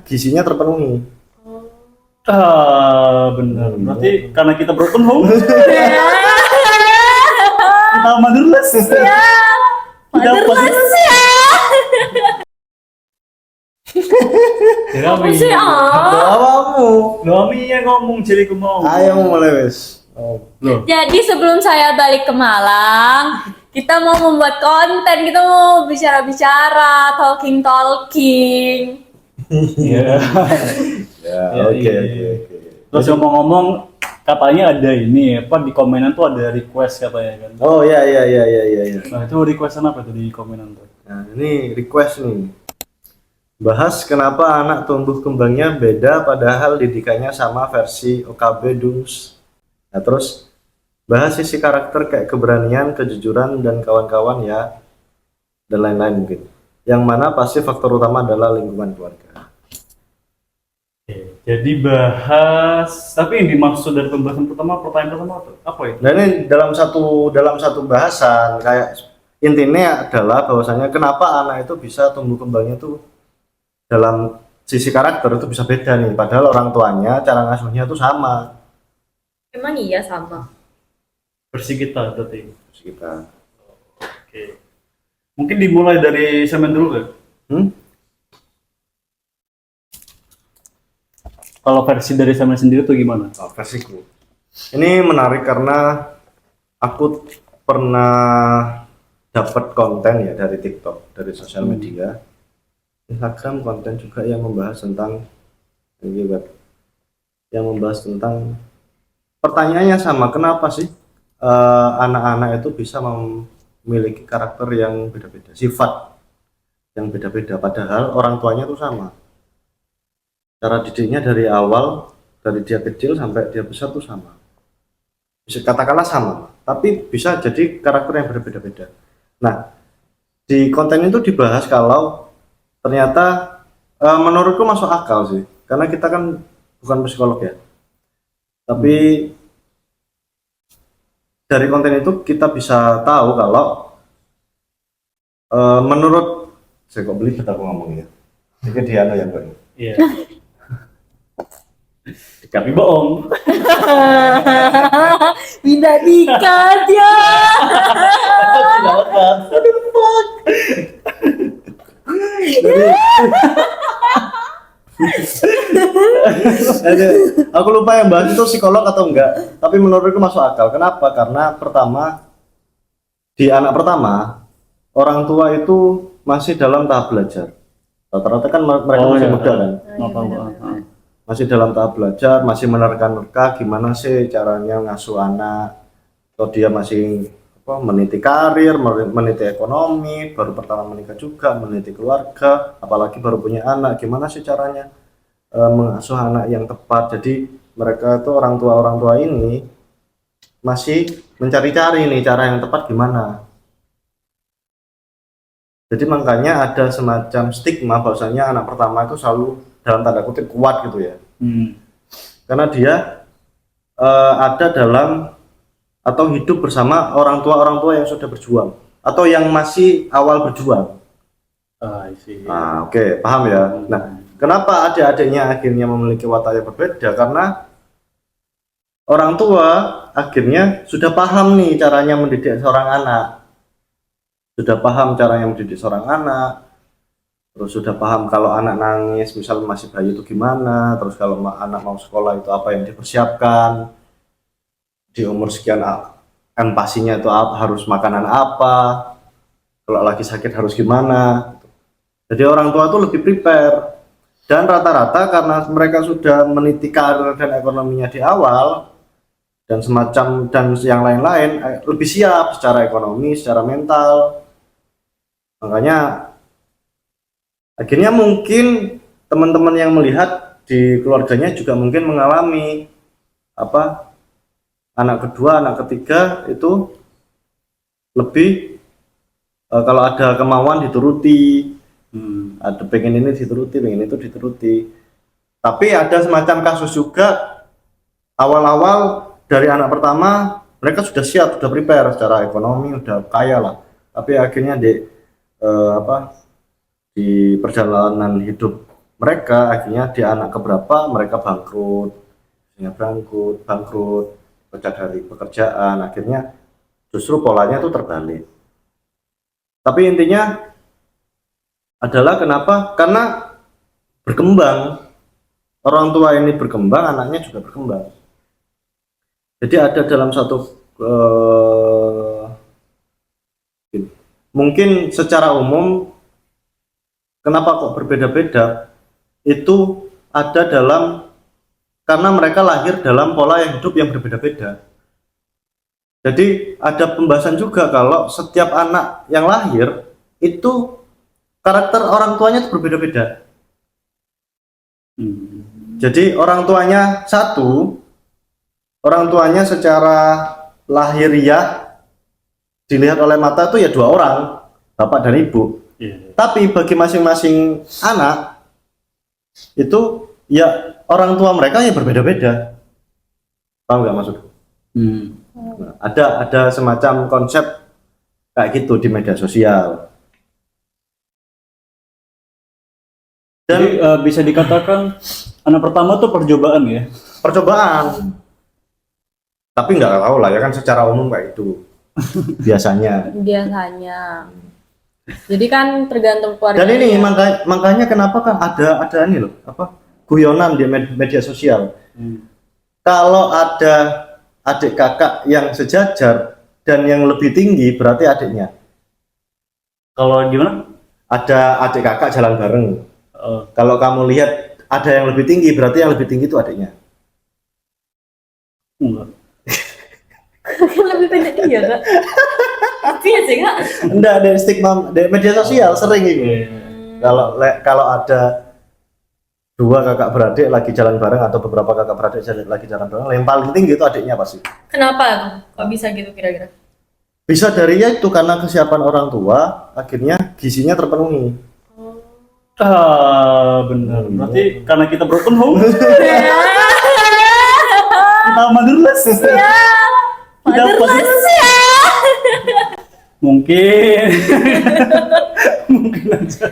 gizinya terpenuhi. Benar. Berarti karena kita broken home, kita motherless. Ya, Kita motherless ya. Apa sih Doamu. Mami yang ngomong jadi mau. Ayo mulai wes. Loh. Jadi sebelum saya balik ke Malang, kita mau membuat konten, kita mau bicara-bicara, talking. Iya. Ya, Ya, oke iya. oke. Terus ngomong-ngomong, katanya ada ini apa di komenan tuh ada request katanya kan. Oh iya. Nah, itu requestan apa tuh di komenan tuh? Nah, ini request nih. Bahas kenapa anak tumbuh kembangnya beda padahal didikannya sama versi OKB Dungs. Nah, terus bahas sisi karakter kayak keberanian, kejujuran dan kawan-kawan ya. Dan lain-lain mungkin. Yang mana pasti faktor utama adalah lingkungan keluarga. Oke, jadi bahas, tapi yang dimaksud dari pembahasan pertama, pertanyaan pertama apa ya? Nah, ini dalam satu bahasan kayak intinya adalah bahwasanya kenapa anak itu bisa tumbuh kembangnya tuh dalam sisi karakter itu bisa beda nih, padahal orang tuanya cara ngasuhnya tuh sama. Emang iya sama. Versi kita berarti. Terus kita Oke. Mungkin dimulai dari semen dulu kan? Kalau versi dari semen sendiri tuh gimana? versiku. Ini menarik karena aku pernah dapat konten ya dari TikTok, dari sosial media, Instagram, konten juga yang membahas tentang ini web, yang membahas tentang pertanyaannya sama, kenapa sih anak-anak itu bisa memiliki karakter yang beda-beda, sifat yang beda-beda, padahal orang tuanya itu sama. Cara didiknya dari awal, dari dia kecil sampai dia besar tuh sama. Bisa katakanlah sama, tapi bisa jadi karakter yang berbeda-beda. Nah, di konten itu dibahas kalau ternyata menurutku masuk akal sih, karena kita kan bukan psikolog ya. Tapi dari konten itu kita bisa tahu kalau menurut saya kok beli aku ngomongnya. Jadi dia yang benar. Iya. Tapi bohong. Tidak dikat ya. Jadi, aku lupa yang bahas itu psikolog atau enggak, tapi menurutku masuk akal. Kenapa? Karena pertama, di anak pertama, orang tua itu masih dalam tahap belajar. Rata-rata kan mereka masih muda kan, masih dalam tahap belajar, masih menerka-nerka gimana sih caranya ngasuh anak, atau dia masih meniti karir, meniti ekonomi, baru pertama menikah juga, meniti keluarga, apalagi baru punya anak, gimana sih caranya mengasuh anak yang tepat. Jadi mereka itu orang tua ini masih mencari-cari nih cara yang tepat gimana. Jadi makanya ada semacam stigma bahwasanya anak pertama itu selalu dalam tanda kutip kuat gitu ya. Karena dia ada dalam atau hidup bersama orang tua yang sudah berjuang atau yang masih awal berjuang. Oke, paham ya. Nah, kenapa adik-adiknya akhirnya memiliki watak yang berbeda? Karena orang tua akhirnya sudah paham nih caranya mendidik seorang anak. Sudah paham caranya mendidik seorang anak. Terus sudah paham kalau anak nangis, misal masih bayi itu gimana. Terus kalau anak mau sekolah itu apa yang dipersiapkan. Di umur sekian empasinya itu harus makanan apa. Kalau lagi sakit harus gimana. Jadi orang tua itu lebih prepare. Dan rata-rata karena mereka sudah meniti karir dan ekonominya di awal dan semacam dan yang lain-lain, lebih siap secara ekonomi, secara mental. Makanya akhirnya mungkin teman-teman yang melihat di keluarganya juga mungkin mengalami anak kedua, anak ketiga itu lebih kalau ada kemauan dituruti. Ada pengen ini dituruti, pengen itu dituruti. Tapi ada semacam kasus juga awal-awal dari anak pertama mereka sudah siap, sudah prepare secara ekonomi, sudah kaya lah. Tapi akhirnya di perjalanan hidup mereka akhirnya di anak keberapa mereka bangkrut, pecah dari pekerjaan, akhirnya justru polanya itu terbalik. Tapi intinya adalah kenapa? Karena berkembang, orang tua ini berkembang, anaknya juga berkembang. Jadi ada dalam satu mungkin secara umum kenapa kok berbeda-beda itu ada karena mereka lahir dalam pola yang hidup yang berbeda-beda. Jadi ada pembahasan juga kalau setiap anak yang lahir itu karakter orang tuanya itu berbeda-beda. Jadi orang tuanya satu, orang tuanya secara lahiriah dilihat oleh mata itu ya dua orang, bapak dan ibu. Tapi bagi masing-masing anak itu ya orang tua mereka ya berbeda-beda. Paham nggak maksudku? Nah, ada semacam konsep kayak gitu di media sosial. Dan Jadi bisa dikatakan anak pertama tuh percobaan ya. percobaan. Tapi nggak tahu lah ya kan secara umum kayak itu biasanya. Biasanya. Jadi kan tergantung keluarga. Dan ini makanya kenapa kan ada ini loh, apa guyonan di media sosial. Kalau ada adik kakak yang sejajar dan yang lebih tinggi berarti adiknya. Kalau gimana? Ada adik kakak jalan bareng. Kalau kamu lihat ada yang lebih tinggi berarti yang lebih tinggi itu adiknya. Enggak. Kan lebih pendek dia, Kak. Iya sih, Kak. Enggak, ada stigma di media sosial sering ini. Kalau ada dua kakak beradik lagi jalan bareng atau beberapa kakak beradik lagi jalan bareng, yang paling tinggi itu adiknya pasti. Kenapa kok bisa gitu kira-kira? Bisa dari ya itu karena kesiapan orang tua, akhirnya gizinya terpenuhi. Benar. Berarti karena kita broken home, kita motherless. Motherless ya. Mungkin. Mungkin aja.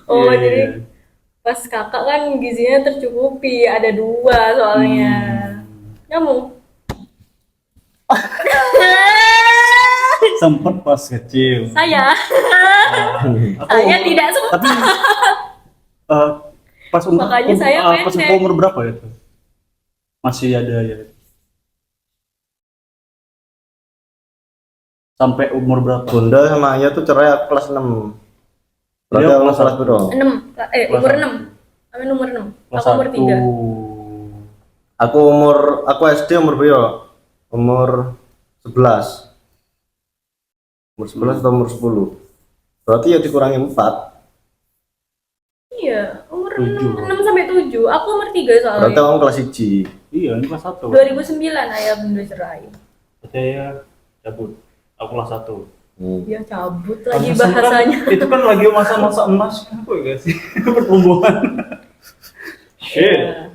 Oh, Iya. jadi pas kakak kan gizinya tercukupi, ada dua soalnya. Kamu? Sempet pas kecil. Saya. Saya tidak sempat. Tapi pas umur Makanya saya pas pendek. umur berapa ya tuh? Masih ada ya. Sampai umur berapa? Bunda sama ayah tuh cerai aku kelas 6. Berarti Dia aku kelas kelas berapa? 6. Kelas Umur satu. 6. Amin umur 6. Kelas Aku umur 3. Aku SD umur berapa? Umur 11. Umur 11 atau umur 10. Berarti ya dikurangi 4. Iya, umur 7. 6 sampai 7. Aku umur 3 soalnya. Berarti kamu kelas 1. Iya, ini kelas 1. 2009 ayah bunda cerai. Saya cabut. Aku kelas 1. Dia cabut lagi bahasanya. Itu kan lagi masa-masa emas kan kok ya sih? Pertumbuhan. Shit.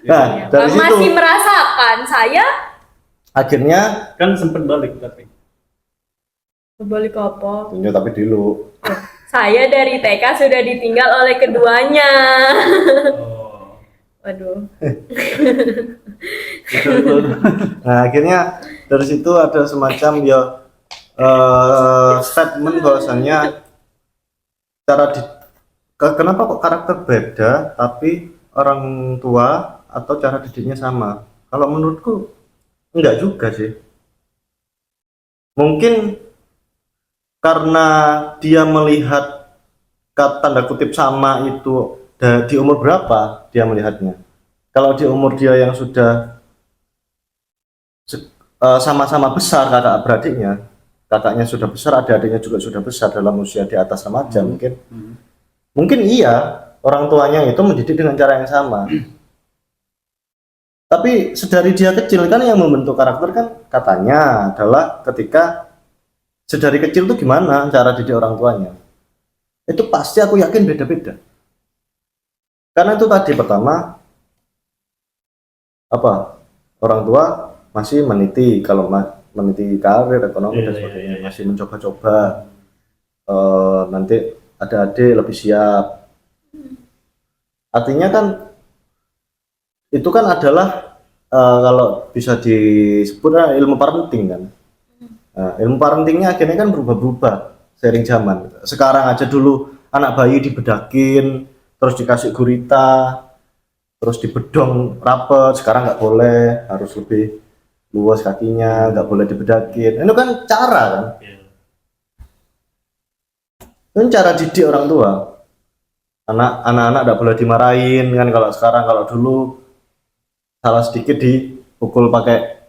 Nah, dari Masih situ merasakan saya akhirnya Kan sempet balik tapi. balik apa? ya, tapi dulu. Saya dari TK sudah ditinggal oleh keduanya. Waduh. Nah, akhirnya dari situ ada semacam ya statement bahwasannya kenapa kok karakter beda tapi orang tua atau cara didiknya sama. Kalau menurutku enggak juga sih. Mungkin karena dia melihat tanda kutip sama itu di umur berapa dia melihatnya. Kalau di umur dia yang sudah sama-sama besar kakak beradiknya, kakaknya sudah besar, adik-adiknya juga sudah besar dalam usia di atas remaja mungkin iya orang tuanya itu mendidik dengan cara yang sama. Tapi sedari dia kecil kan yang membentuk karakter kan katanya adalah ketika sedari kecil tuh gimana cara didik orang tuanya. Itu pasti aku yakin beda-beda. Karena itu tadi pertama apa? Orang tua masih meniti kalau meniti karir ekonomi dan sebagainya, masih mencoba-coba nanti ada adik lebih siap. Artinya kan itu kan adalah kalau bisa disebut ilmu parenting kan. Nah, ilmu parentingnya akhirnya kan berubah-ubah seiring zaman. Sekarang aja dulu anak bayi dibedakin, terus dikasih gurita, terus dibedong rapet. Sekarang nggak boleh, harus lebih luas kakinya, nggak boleh dibedakin. Itu kan cara kan. Itu cara didik orang tua. Anak-anak nggak boleh dimarahin kan. Kalau sekarang, kalau dulu salah sedikit dipukul pakai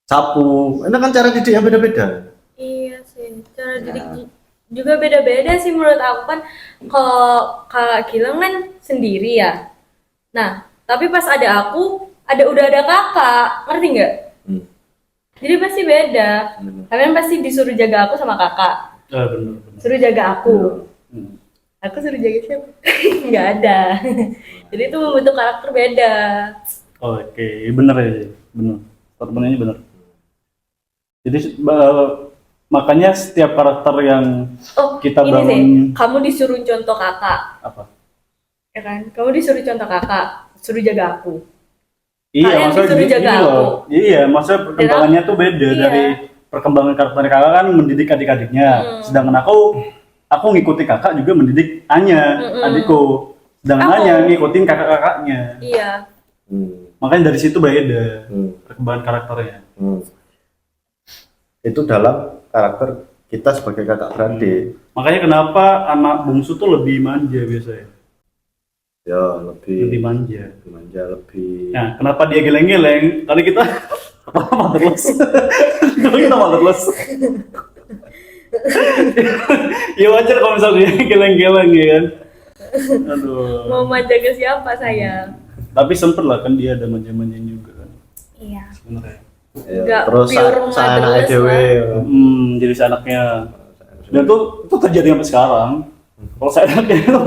sapu. Itu kan cara didik yang beda-beda. Iya sih, cara didik juga beda-beda sih menurut aku kan. Kalau Kak Gilang kan sendiri ya. Nah, tapi pas ada aku, udah ada kakak, ngerti nggak? Jadi pasti beda. Kalian pasti disuruh jaga aku sama kakak. Benar. Suruh jaga aku. Aku suruh jaga siapa? Nggak ada. Jadi itu membentuk karakter beda. Oke, benar ya, benar. Statementnya benar. Jadi makanya setiap karakter yang kita ini bangun sih, kamu disuruh contoh kakak, apa? ya kan? Kamu disuruh contoh kakak, suruh jaga aku. Iya, Kalian maksudnya disuruh jaga gini aku. loh. Iya, maksudnya perkembangannya tuh beda Iya. dari perkembangan karakter kakak kan mendidik adik-adiknya. Sedangkan aku ngikutin kakak juga mendidik Anya, adikku. Sedangkan Aku. Anya ngikutin kakak-kakaknya. Iya. Makanya dari situ beda perkembangan karakternya. Itu dalam karakter kita sebagai kakak beradik. Makanya kenapa anak bungsu tuh lebih manja biasanya. Ya lebih manja. lebih. Nah, kenapa dia geleng-geleng? Kali kita motherless. Kalau kita motherless. Ya wajar kalau misalnya dia geleng-geleng ya kan. Aduh. Mau manja ke siapa sayang? Tapi sempet lah kan dia ada manja-manja juga kan. Iya. Sebenarnya. Ya, Nggak terus pure saya anak motherless EDW. Jadi anaknya. Dan itu terjadi sampai sekarang. Kalau saya anaknya itu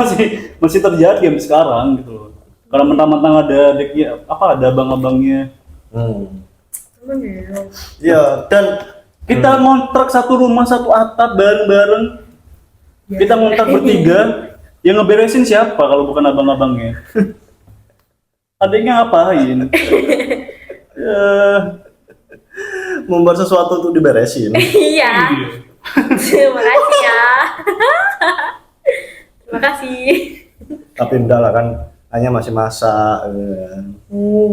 masih terjadi sampai sekarang gitu loh. Kalau mentang-mentang ada adiknya, ada abang-abangnya. Ya, dan Kita ngontrak satu rumah, satu atap bareng-bareng. Kita ngontrak bertiga. Yang ngeberesin siapa kalau bukan abang-abangnya? Adiknya ngapain? membuat sesuatu untuk diberesin. Iya. Terima kasih ya. Terima kasih. Tapi enggak lah kan, hanya masih masak.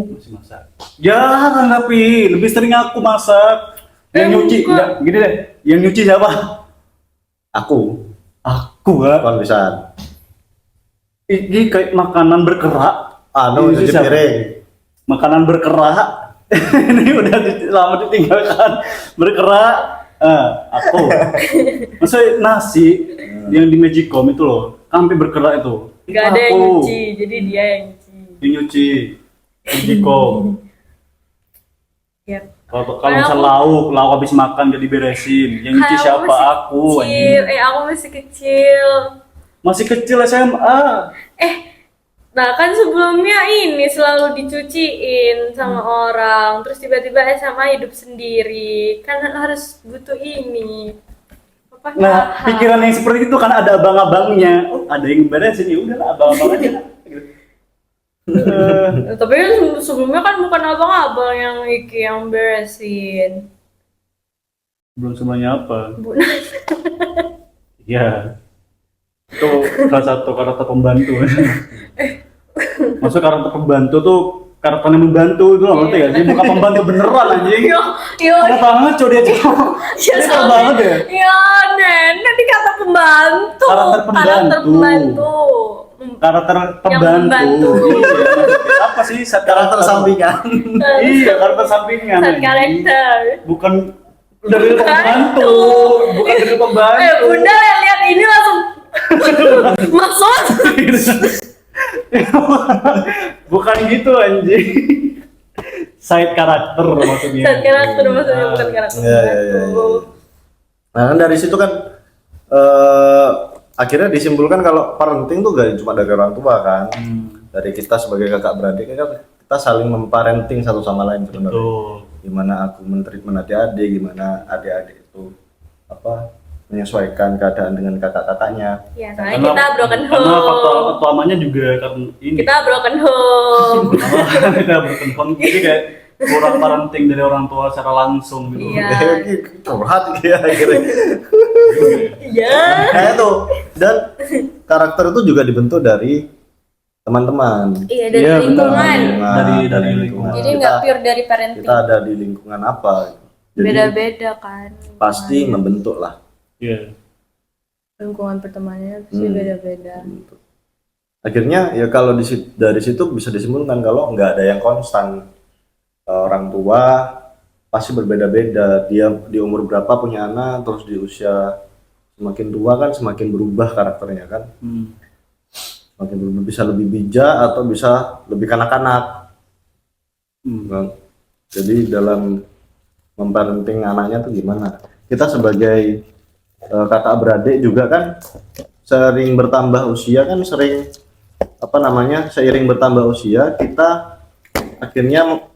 Masih masak. Jarang tapi lebih sering aku masak. Yang nyuci, enggak, gini deh. Yang nyuci siapa? Aku Kan. kan bisa. Ini kayak makanan berkerak. Anu Ini cuci siapa? piring. Makanan berkerak. Ini udah lama ditinggalkan. Berkerak. Aku. Maksudnya nasi yang di Magicom itu loh, sampai berkerak itu. Gak ada yang Aku. nyuci, jadi dia yang nyuci. Yang nyuci. Magicom. Ya. Kalau misal lauk habis makan gak diberesin, yang nyuci Kayak siapa? Aku. Kecil. anjing. Aku masih kecil. Masih kecil SMA. Nah kan sebelumnya ini selalu dicuciin sama orang, terus tiba-tiba SMA hidup sendiri, kan harus butuh ini. Apa Nah, pikiran yang seperti itu kan ada abang-abangnya. Ada yang beresin, ya udahlah abang-abang aja. Tapi kan sebelumnya kan bukan abang-abang yang yang beresin. Belum semuanya apa? Bu Ya. Itu salah satu karakter pembantu. Maksud karakter pembantu tuh karakter yang membantu itu loh, ngerti gak sih? Bukan pembantu beneran anjing. Parah banget coy dia cowok. Dia parah banget ya. Ya, Nen, tadi kata pembantu. Karakter pembantu. Karakter pembantu. membantu. Iya, apa sih Karakter sampingan. Iya, karakter sampingan. Side karakter. Bukan dari pembantu, bukan dari pembantu. Bunda lihat ini langsung maksud. Bukan gitu anjing. Side karakter maksudnya. Side karakter maksudnya bukan karakter Iya, pembantu. Nah kan dari situ kan akhirnya disimpulkan kalau parenting tuh gak cuma dari orang tua kan, dari kita sebagai kakak beradik kan kita saling memparenting satu sama lain sebenarnya. Betul. Gimana aku mentreatment adik-adik, gimana adik-adik itu menyesuaikan keadaan dengan kakak-kakaknya. Ya, soalnya kita broken karena faktor home. utamanya juga karena ini. Kita broken home. Kita broken home, jadi kayak kurang parenting dari orang tua secara langsung gitu. Iya. Curhat ya akhirnya. Iya. Kayak tuh, dan karakter itu juga dibentuk dari teman-teman. Iya, dari Iya, benar. lingkungan. Dari lingkungan. Jadi nggak pure dari parenting. Kita ada di lingkungan apa? Jadi Beda-beda kan. pasti membentuk lah. Iya. Lingkungan pertemanannya pasti beda-beda. Akhirnya ya kalau dari situ bisa disimpulkan kalau nggak ada yang konstan. Orang tua pasti berbeda-beda. Dia di umur berapa punya anak, terus di usia semakin tua kan semakin berubah karakternya kan. Semakin berubah, bisa lebih bijak atau bisa lebih kanak-kanak. Kan? Jadi dalam memparenting anaknya tuh gimana? Kita sebagai kakak beradik juga kan sering bertambah usia kan sering seiring bertambah usia kita akhirnya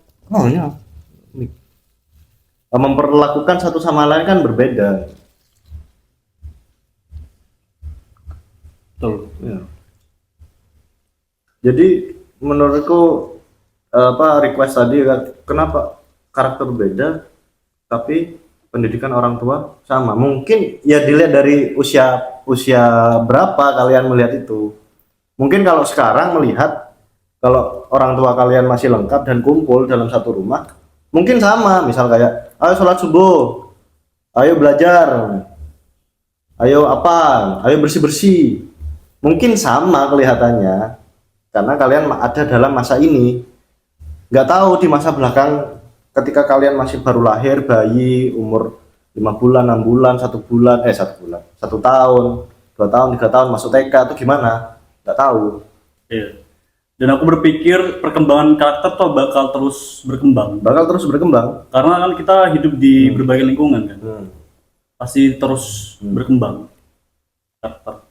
memperlakukan satu sama lain kan berbeda. Betul. Ya. Jadi menurutku request tadi kan kenapa karakter berbeda tapi pendidikan orang tua sama. Mungkin ya dilihat dari usia berapa kalian melihat itu. Mungkin kalau sekarang melihat kalau orang tua kalian masih lengkap dan kumpul dalam satu rumah, mungkin sama, misal kayak ayo sholat subuh, ayo belajar, ayo bersih-bersih. Mungkin sama kelihatannya karena kalian ada dalam masa ini. Nggak tahu di masa belakang ketika kalian masih baru lahir, bayi umur 5 bulan, 6 bulan, 1 bulan, 1 bulan, 1 tahun, 2 tahun, 3 tahun masuk TK itu gimana? Nggak tahu. Iya. Dan aku berpikir perkembangan karakter tuh bakal terus berkembang. Karena kan kita hidup di berbagai lingkungan kan. Pasti terus berkembang karakter.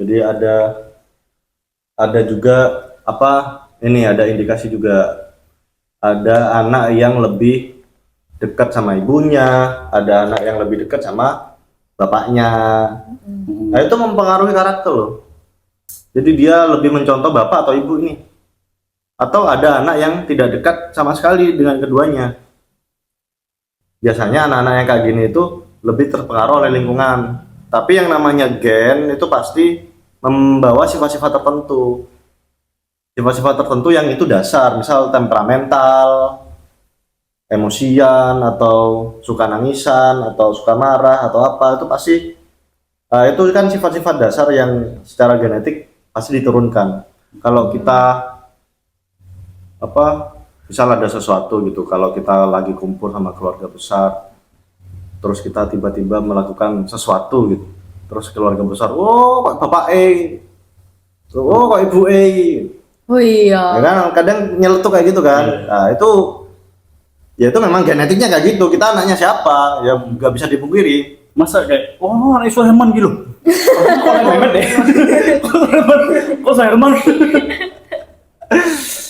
Jadi ada juga ada indikasi juga ada anak yang lebih dekat sama ibunya, ada anak yang lebih dekat sama bapaknya. Nah, itu mempengaruhi karakter loh. Jadi dia lebih mencontoh bapak atau ibu ini. Atau ada anak yang tidak dekat sama sekali dengan keduanya. Biasanya anak-anak yang kayak gini itu lebih terpengaruh oleh lingkungan. Tapi yang namanya gen itu pasti membawa sifat-sifat tertentu. Sifat-sifat tertentu yang itu dasar, misal temperamental, emosian, atau suka nangisan, atau suka marah, atau apa, itu pasti itu kan sifat-sifat dasar yang secara genetik pasti diturunkan. Kalau kita misal ada sesuatu gitu, kalau kita lagi kumpul sama keluarga besar, terus kita tiba-tiba melakukan sesuatu gitu, terus keluarga besar, oh kok bapak oh kok ibu Oh iya. ya kan kadang nyeletuk kayak gitu kan. Nah itu ya itu memang genetiknya kayak gitu. Kita anaknya siapa ya nggak bisa dipungkiri. Masa kayak anak Sulaiman gitu. Kok Herman deh. Kok Herman.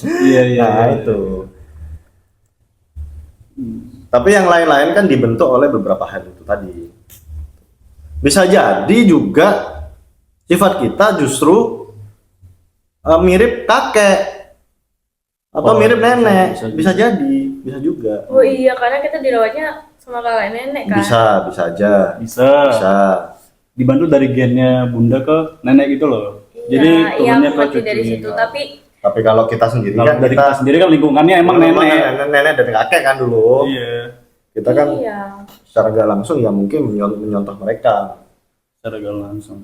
Iya. Nah itu. Tapi yang lain-lain kan dibentuk oleh beberapa hal itu tadi. Bisa jadi juga sifat kita justru mirip kakek atau mirip nenek. Bisa jadi, bisa juga. Oh iya, karena kita dirawatnya sama kakek nenek kan. Bisa aja. Bisa. Dibantu dari gennya bunda ke nenek gitu loh. Jadi turunnya ke cucunya. Dari situ, tapi kalau kita sendiri kalau kan dari kita sendiri kan lingkungannya emang nenek dan kakek kan dulu. Iya. Kita kan secara nggak langsung ya mungkin menyontoh mereka. Secara nggak langsung.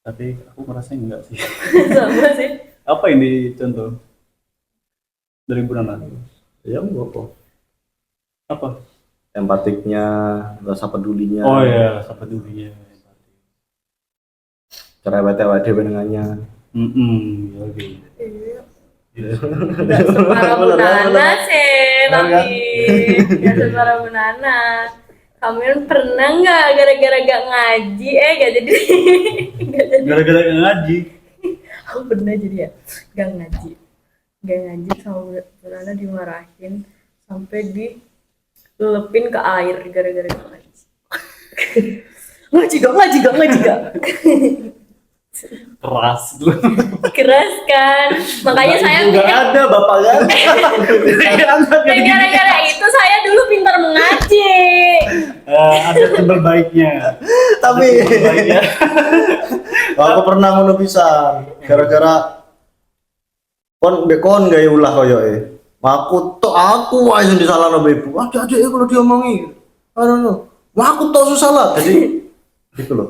Tapi aku merasa enggak sih. Sama sih. Apa yang dicontoh dari Bu Nana? Ya apa? Apa? Empatiknya, rasa pedulinya. Oh iya, rasa pedulinya. Cerewet dengannya. Ya oke. Nggak separah Bu Nana sih, tapi nggak separah Bu Nana. Kamu pernah nggak gara-gara gak ngaji gak jadi Gara-gara gak ngaji? Aku pernah jadi ya gak ngaji sama Bu Nana, dimarahin sampai Lelepin ke air gara-gara ngaji. ngaji gak. Keras tuh. Keras kan. Makanya saya juga ada bapak kan. dan gara-gara itu saya dulu pintar mengaji. Ada timbal baiknya. Tapi Baiknya. aku pernah ngono pisan gara-gara kon gaya ulah koyoke. Aku wae sing disalahno ibu. Adik-adik kalau diomongi. Aduh. Aku tok salah. Jadi gitu loh.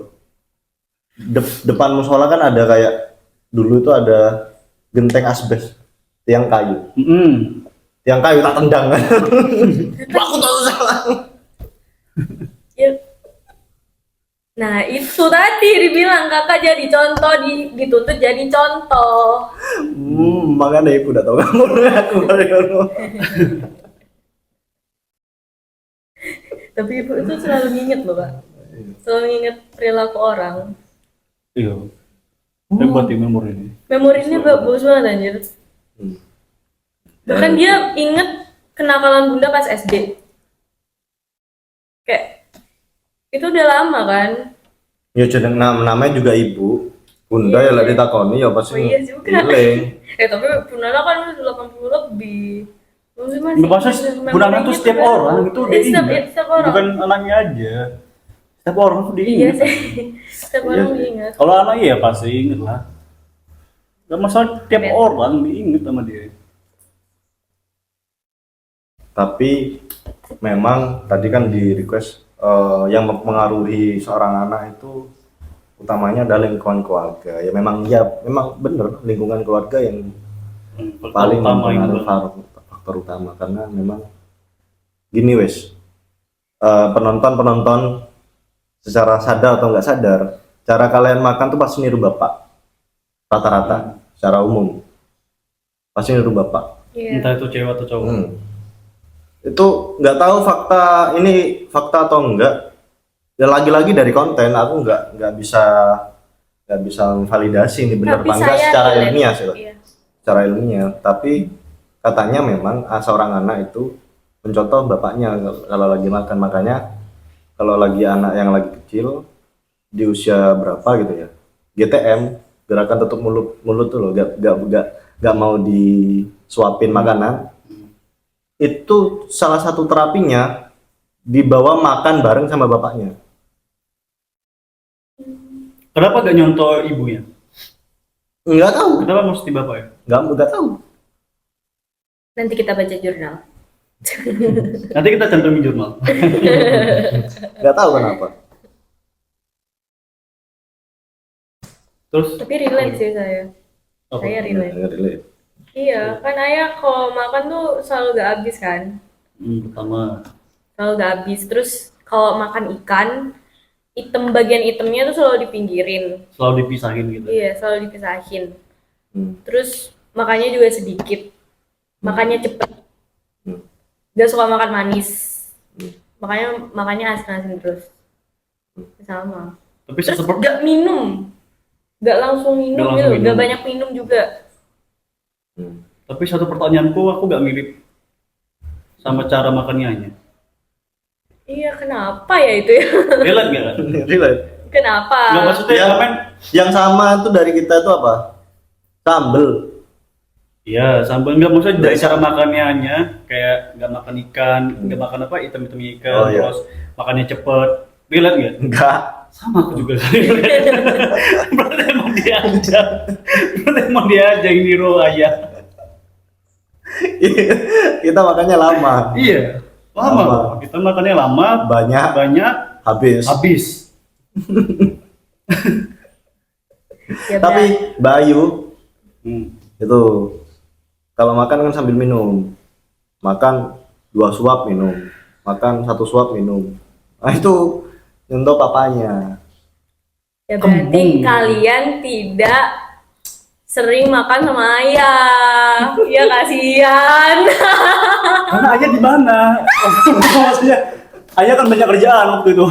Depan musola kan ada kayak dulu itu ada genteng asbes, tiang kayu. Tiang kayu tak tendang. Aku tok salah. Ya. Nah itu tadi dibilang kakak jadi contoh, dituntut jadi contoh. Makanya ibu udah tahu kamu aku ngono. Tapi ibu itu selalu nginget loh pak, selalu nginget perilaku orang. Iya. Hebat ya memori ini. Memorinya bagus banget anjir. Bahkan dia inget kenakalan bunda pas SD. Kayak itu udah lama kan. Ya jeneng namanya juga ibu. Bunda ya lah ditakoni ya pasti. Oh iya juga. Ngiling. Tapi Bunda kan udah 80 lebih. Masih Bahasa Bunda tuh setiap orang itu dia ingat. Setiap orang. Bukan anaknya aja. Setiap orang tuh dia Iya ingat. sih. Setiap Iya orang sih. diingat. Kalau anak ya pasti inget lah. Gak masalah tiap orang diinget sama dia. Tapi memang tadi kan di request yang mempengaruhi seorang anak itu utamanya adalah lingkungan keluarga. Ya memang bener lingkungan keluarga yang paling mempengaruhi faktor utama karena memang gini wes penonton secara sadar atau nggak sadar cara kalian makan tuh pasti niru bapak rata-rata secara umum pasti niru bapak. Iya. Entah itu cewek atau cowok. Itu nggak tahu fakta atau enggak ya lagi-lagi dari konten aku nggak bisa validasi ini benar Tapi apa enggak saya secara relate. ilmiah sih Iya. secara ilmiah tapi katanya memang seorang anak itu mencontoh bapaknya kalau lagi makan. Makanya kalau lagi anak yang lagi kecil di usia berapa gitu ya GTM gerakan tutup mulut tuh loh gak mau disuapin makanan itu salah satu terapinya dibawa makan bareng sama bapaknya. Kenapa gak nyontoh ibunya? Nggak tahu, Kenapa mesti bapak ya? nggak tahu. Nanti kita baca jurnal. Nanti kita cantumin jurnal. Nggak tahu kenapa. Terus Tapi relate sih saya. apa? Saya relate. Nggak relate. Iya, kan ayah kalau makan tuh selalu gak habis kan? Pertama Selalu gak habis. Terus kalau makan ikan, bagian itemnya tuh selalu dipinggirin. selalu dipisahin gitu. Iya, selalu dipisahin. Hmm. Terus makannya juga sedikit. Makannya cepet. Hmm. Gak suka makan manis. Hmm. Makannya asin-asin terus. Sama. Tapi Terus seperti gak minum. Gak langsung minum Gak gitu. langsung minum. Gak banyak minum juga. tapi satu pertanyaanku aku gak mirip sama cara makannya. Iya, kenapa ya itu ya? Relate gak? Relate. Kenapa? Nggak, maksudnya Ya. kan? Yang sama tuh dari kita itu apa? Sambel. Iya, sambal nggak maksudnya dari cara makannya kayak nggak makan ikan, nggak makan apa item-item ikan, Oh, iya. terus makannya cepet. Relate nggak? Enggak. Sama aku juga. Berarti emang diajak yang niru ayah. Kita makannya lama. Iya, Lama. lama. Kita makannya lama, Banyak banyak, habis. Ya, Tapi Bayu Hmm. itu kalau makan kan sambil minum. Makan 2 suap minum. Makan 1 suap minum. Nah itu nyentuh papanya. Ya berarti Kembung. kalian tidak sering makan sama ayah. Ya kasihan. Karena ayah di mana? Maksudnya ayah kan banyak kerjaan waktu itu.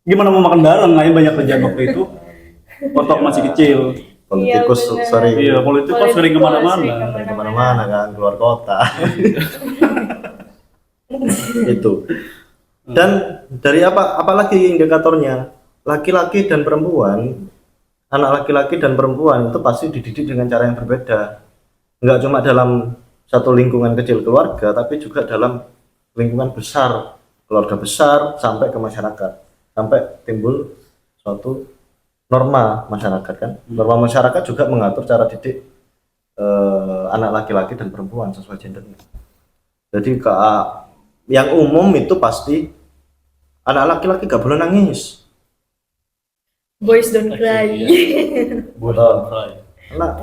Gimana mau makan bareng? Ayah banyak kerjaan waktu itu. Waktu aku masih kecil. Politikus Iya, bener. sering Iya, politik kan sering kemana-mana. kemana-mana kan keluar kota. Itu. Dan dari apalagi indikatornya, laki-laki dan perempuan, anak laki-laki dan perempuan itu pasti dididik dengan cara yang berbeda. Enggak cuma dalam satu lingkungan kecil keluarga, tapi juga dalam lingkungan besar, keluarga besar sampai ke masyarakat, sampai timbul suatu norma masyarakat kan. Norma masyarakat juga mengatur cara didik anak laki-laki dan perempuan sesuai gendernya. Jadi yang umum itu pasti anak laki-laki gak boleh nangis. Boys don't cry.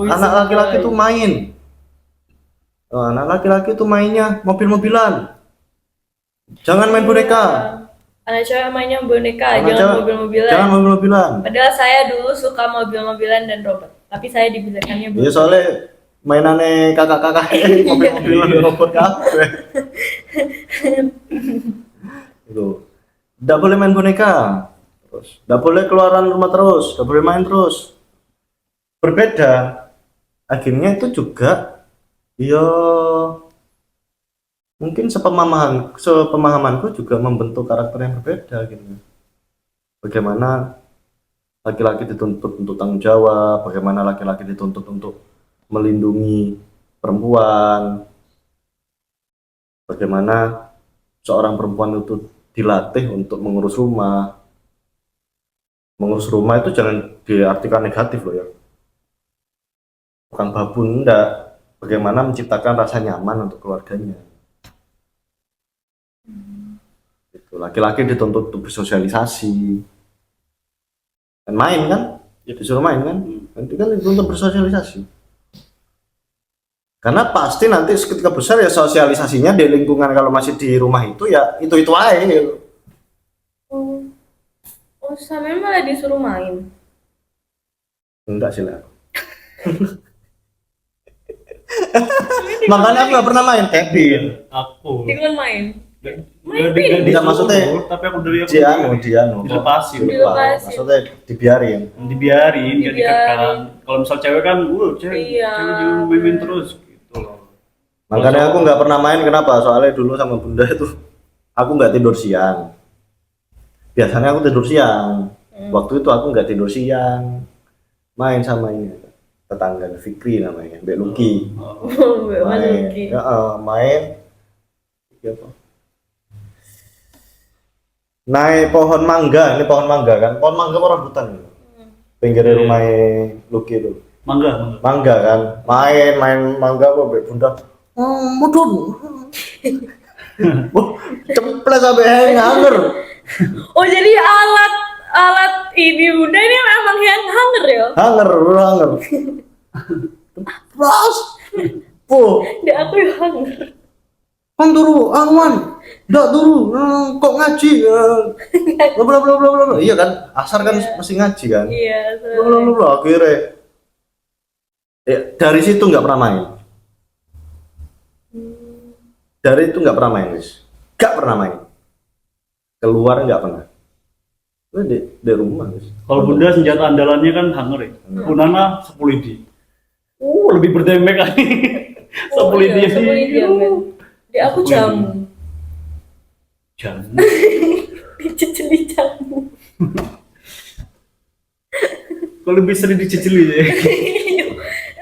Anak laki-laki itu main. Anak laki-laki itu mainnya mobil-mobilan. Jangan main boneka. Anak cewek mainnya boneka, Anak jangan cewek- mobil-mobilan. Jangan mobil-mobilan. Padahal saya dulu suka mobil-mobilan dan robot, tapi saya dibiarkannya Ya soalnya mainannya kakak-kakak mobil-mobilan robot kabeh. Itu. Nggak boleh main boneka. Terus, nggak boleh keluaran rumah terus, nggak boleh main terus. Berbeda. Akhirnya itu juga ya mungkin sepemahamanku juga membentuk karakter yang berbeda gitu. Bagaimana laki-laki dituntut untuk tanggung jawab, bagaimana laki-laki dituntut untuk melindungi perempuan, bagaimana seorang perempuan itu dilatih untuk mengurus rumah. Mengurus rumah itu jangan diartikan negatif loh ya. Bukan babon, enggak. Bagaimana menciptakan rasa nyaman untuk keluarganya. Itu laki-laki dituntut untuk bersosialisasi. Dan main kan? Ya disuruh main kan? Nanti kan dituntut bersosialisasi. Karena pasti nanti ketika besar ya sosialisasinya di lingkungan, kalau masih di rumah itu ya itu aja gitu. Oh, sampai malah disuruh main. Enggak sih lah. Makanya aku gak pernah main Kevin. Aku. Dengan main. Enggak, maksudnya tapi aku dari dia dilepasin. Dilepasin. Maksudnya dibiarin. Dibiarin, gak Dibiarin. dikekang. Kalau misal cewek kan, cewek Iya. jangan main terus gitu loh. Makanya aku nggak pernah main. Kenapa? Soalnya dulu sama bunda itu aku nggak tidur siang. Biasanya aku tidur siang. Waktu itu aku nggak tidur siang. Main sama ini tetangga Fikri namanya, Mbak Luki. Main. Ya, main. Apa? Naik pohon mangga. Ini pohon mangga kan? Pohon mangga apa rambutan? Pinggir rumah Luki itu. Mangga. Mangga kan? Main mangga apa Mbak Bunda? Mudun. Ceples sampai hanger. Oh, jadi alat ini bunda ini memang yang hanger ya? Hanger. Terus. Po, Dia aku yang hanger. kan turu awan. Ndak turu. Kok ngaji? Bla bla bla bla. Iya kan? Asar kan mesti ngaji kan? Iya. Bla akhirnya. Dari situ nggak pernah main. Dari itu nggak pernah main, guys. Nggak pernah main. Keluar nggak pernah. Di rumah, guys. Kalau bunda senjata andalannya kan hanger ya. Punana 10 lidi. Lebih berdemek kali. 10 lidi. 10 lidi ya, men. Dia aku jamu. Jamu. Dicicili jamu. Kalau lebih sering dicicili ya.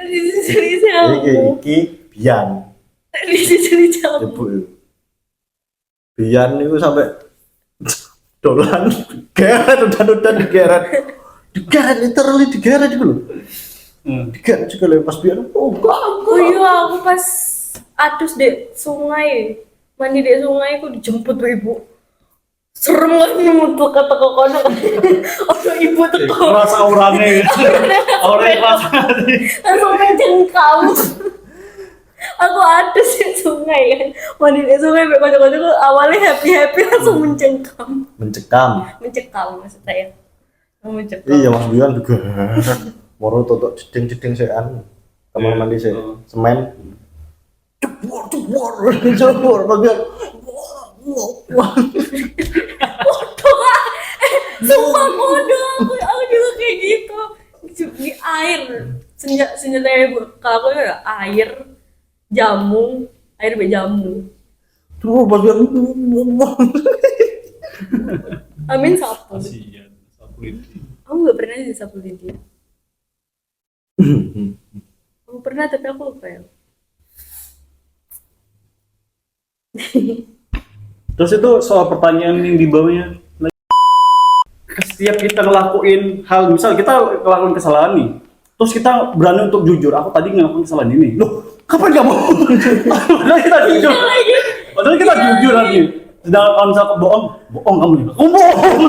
Dicicili jamu. Iki bian. Dicicili jamu. Ibu. Bian itu sampai dolan digeret udah digeret literally digeret gitu loh. Digeret juga loh pas biar Oh iya, aku pas adus di sungai, mandi di sungai aku dijemput tuh ibu. Serem lah nih tuh kata kokono. Oh ibu tuh Rasa orangnya. Orangnya rasa. langsung mencengkam. Aku adus di sungai kan, mandi di sungai, kocok-kocok awalnya happy langsung mencengkam maksud saya. Mencekam. iya Mas Bian juga moro totok jeding sean kamar mandi saya semen jebor bagian Sumpah bodoh, aku juga kayak gitu. Di air, senjata ibu. Kalau aku ada air, jamu, air be jamu. Tuh pas biar Amin sapu. kasihan sapu lidi. Aku nggak pernah sih sapu lidi. Aku pernah tapi aku lupa ya. Terus itu soal pertanyaan yang di bawahnya. Setiap kita ngelakuin hal, misal kita ngelakuin kesalahan nih, terus kita berani untuk jujur, aku tadi ngelakuin kesalahan ini. Loh, kapan kamu? Padahal kita jujur. Padahal kita jujur lagi. Sedangkan kalau misalkan bohong kamu. Aku bohong.